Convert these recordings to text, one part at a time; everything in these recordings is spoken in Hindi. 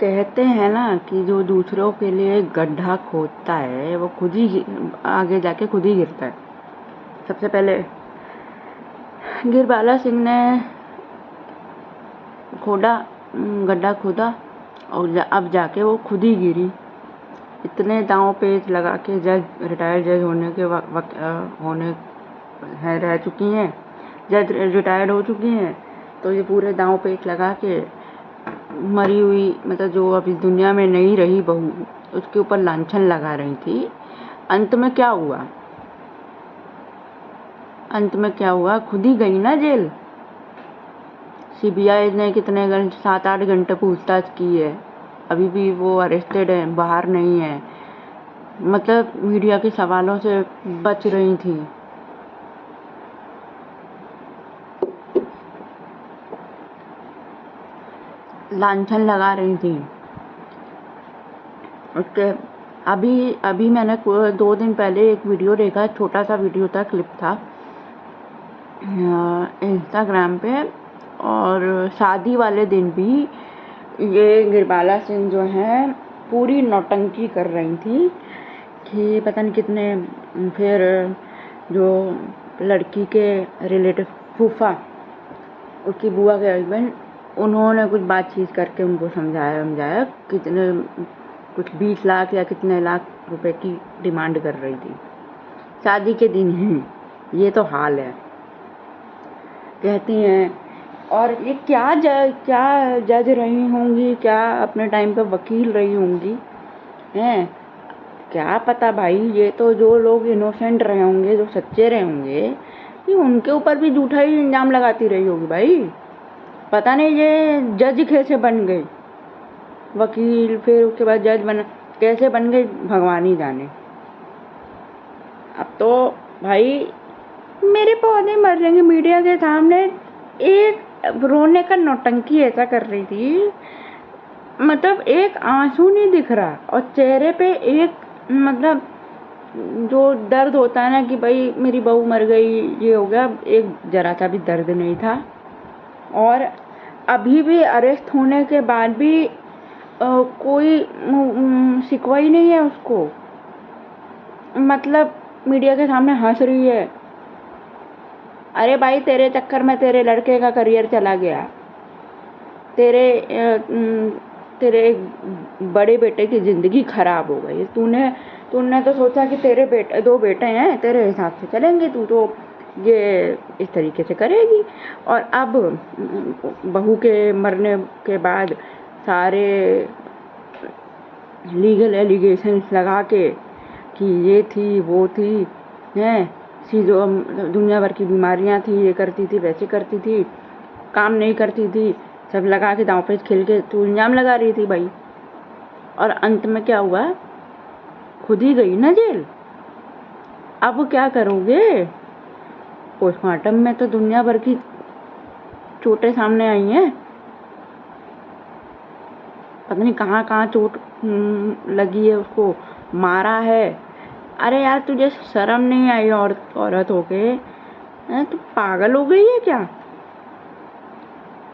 कहते हैं ना कि जो दूसरों के लिए गड्ढा खोदता है वो खुद ही आगे जाके खुद ही गिरता है। सबसे पहले गिरबाला सिंह ने गड्ढा खोदा और अब जाके वो खुद ही गिरी। इतने दांव पेच लगा के रिटायर्ड जज होने के रह चुकी हैं, जज रिटायर्ड हो चुकी हैं, तो ये पूरे दांव पेच लगा के मरी हुई, मतलब जो अब इस दुनिया में नहीं रही बहू, उसके ऊपर लांछन लगा रही थी। अंत में क्या हुआ? खुद ही गई ना जेल। सीबीआई ने कितने घंटे, 7-8 घंटे पूछताछ की है, अभी भी वो अरेस्टेड है, बाहर नहीं है, मतलब मीडिया के सवालों से बच रही थी। लांछन लगा रही थी उसके। अभी मैंने 2 दिन पहले एक वीडियो देखा, छोटा सा वीडियो था, क्लिप था इंस्टाग्राम पे, और शादी वाले दिन भी ये गिरबाला सिंह जो है पूरी नौटंकी कर रही थी कि पता नहीं कितने, फिर जो लड़की के रिलेटिव फूफा, उसकी बुआ के हस्बैंड, उन्होंने कुछ बातचीत करके उनको समझाया कितने, कुछ 20 लाख या कितने लाख रुपए की डिमांड कर रही थी शादी के दिन ही। ये तो हाल है, कहती हैं। और ये क्या जज रही होंगी, क्या अपने टाइम पे वकील रही होंगी, हैं क्या पता भाई। ये तो जो लोग इनोसेंट रहे होंगे, जो सच्चे रहे होंगे, ये उनके ऊपर भी झूठा ही इल्जाम लगाती रही होगी भाई। पता नहीं ये जज कैसे बन गई, वकील, फिर उसके बाद जज बना, कैसे बन गई भगवान ही जाने। अब तो भाई मेरे पौधे मर जाएंगे मीडिया के सामने। एक रोने का नौटंकी ऐसा कर रही थी, मतलब एक आंसू नहीं दिख रहा, और चेहरे पे एक, मतलब जो दर्द होता है ना कि भाई मेरी बहू मर गई, ये हो गया, एक जरा सा भी दर्द नहीं था। और अभी भी अरेस्ट होने के बाद भी कोई शिकवा ही नहीं है उसको, मतलब मीडिया के सामने हंस रही है। अरे भाई तेरे चक्कर में तेरे लड़के का करियर चला गया, तेरे बड़े बेटे की जिंदगी खराब हो गई। तूने तो सोचा कि तेरे 2 बेटे हैं, तेरे हिसाब से चलेंगे, तू तो ये इस तरीके से करेगी। और अब बहू के मरने के बाद सारे लीगल एलिगेशंस लगा के कि ये थी वो थी, हैं जो दुनिया भर की बीमारियां थी, ये करती थी वैसे करती थी, काम नहीं करती थी, सब लगा के दांव पेच खेल के तू इल्जाम लगा रही थी भाई। और अंत में क्या हुआ? खुद ही गई ना जेल। अब क्या करोगे? पोस्टमार्टम में तो दुनिया भर की चोटें सामने आई हैं, पता नहीं कहाँ कहाँ चोट लगी है, उसको मारा है। अरे यार तुझे शर्म नहीं आई औरत होके? तू पागल हो गई है क्या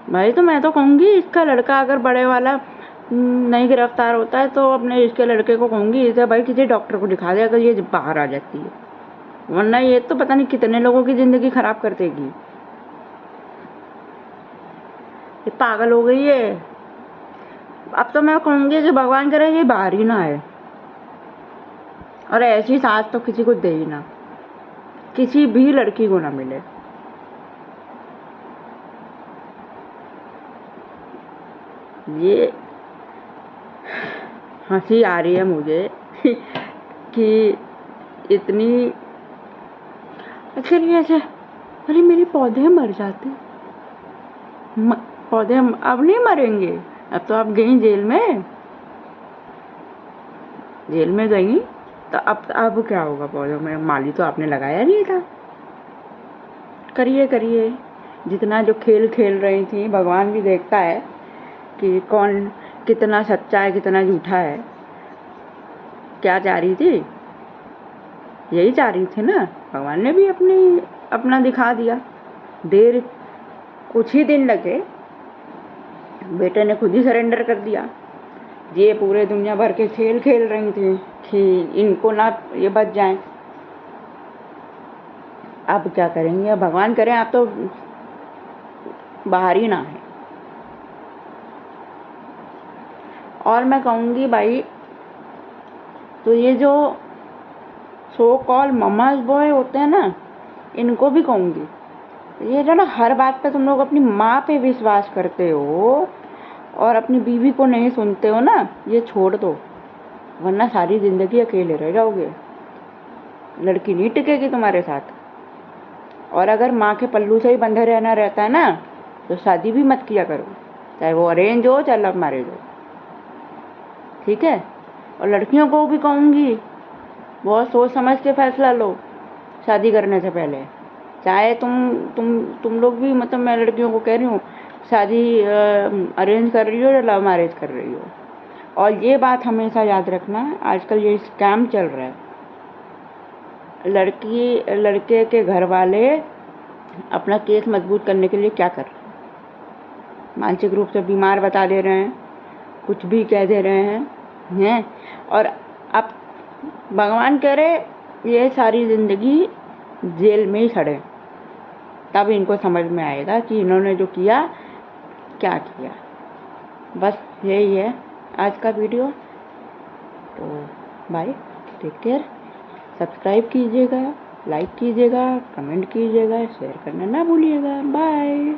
भाई? तो मैं तो कहूँगी इसका लड़का अगर बड़े वाला नहीं गिरफ्तार होता है तो अपने इसके लड़के को कहूँगी इसे भाई किसी डॉक्टर को दिखा दे अगर ये बाहर आ जाती है, वरना ये तो पता नहीं कितने लोगों की जिंदगी खराब कर देगी। ये पागल हो गई है। अब तो मैं कहूँगी कि भगवान करे ये बाहर ही ना आए, और ऐसी सास तो किसी को दे ही ना, किसी भी लड़की को ना मिले। ये हंसी आ रही है मुझे कि इतनी, आखिर ये ऐसे, अरे मेरे पौधे मर जाते, पौधे अब नहीं मरेंगे, अब तो आप गई जेल में गई, तो अब क्या होगा पौधों में? माली तो आपने लगाया नहीं था। करिए जितना जो खेल खेल रही थी, भगवान भी देखता है कि कौन कितना सच्चा है कितना झूठा है। क्या चाह रही थी? यही चाह रही थी ना, भगवान ने भी अपना दिखा दिया। देर कुछ ही दिन लगे, बेटे ने खुद ही सरेंडर कर दिया। ये पूरे दुनिया भर के खेल खेल रही थी कि इनको ना ये बच जाएं। अब क्या करेंगे, अब भगवान करे आप तो बाहर ही ना है। और मैं कहूँगी भाई, तो ये जो सो कॉल ममाज बॉय होते हैं ना, इनको भी कहूँगी, ये जो ना हर बात पे तुम लोग अपनी माँ पे विश्वास करते हो और अपनी बीवी को नहीं सुनते हो ना, ये छोड़ दो, वरना सारी ज़िंदगी अकेले रह जाओगे। लड़की नहीं टिकेगी तुम्हारे साथ। और अगर माँ के पल्लू से ही बंधे रहना रहता है ना, तो शादी भी मत किया करो, चाहे वो अरेंज हो चाहे लव मैरिज हो, ठीक है। और लड़कियों को भी कहूँगी, बहुत सोच समझ के फैसला लो शादी करने से पहले। चाहे तुम लोग भी, मतलब मैं लड़कियों को कह रही हूँ, शादी अरेंज कर रही हो या लव मैरिज कर रही हो। और ये बात हमेशा याद रखना, आजकल ये स्कैम चल रहा है। लड़के के घर वाले अपना केस मजबूत करने के लिए क्या कर रहे हैं, मानसिक रूप से बीमार बता दे रहे हैं, कुछ भी कह दे रहे हैं। और अब भगवान करे ये सारी ज़िंदगी जेल में ही सड़े, तब इनको समझ में आएगा कि इन्होंने जो किया क्या किया। बस यही है आज का वीडियो। तो बाय, टेक केयर। सब्सक्राइब कीजिएगा, लाइक कीजिएगा, कमेंट कीजिएगा, शेयर करना ना भूलिएगा। बाय।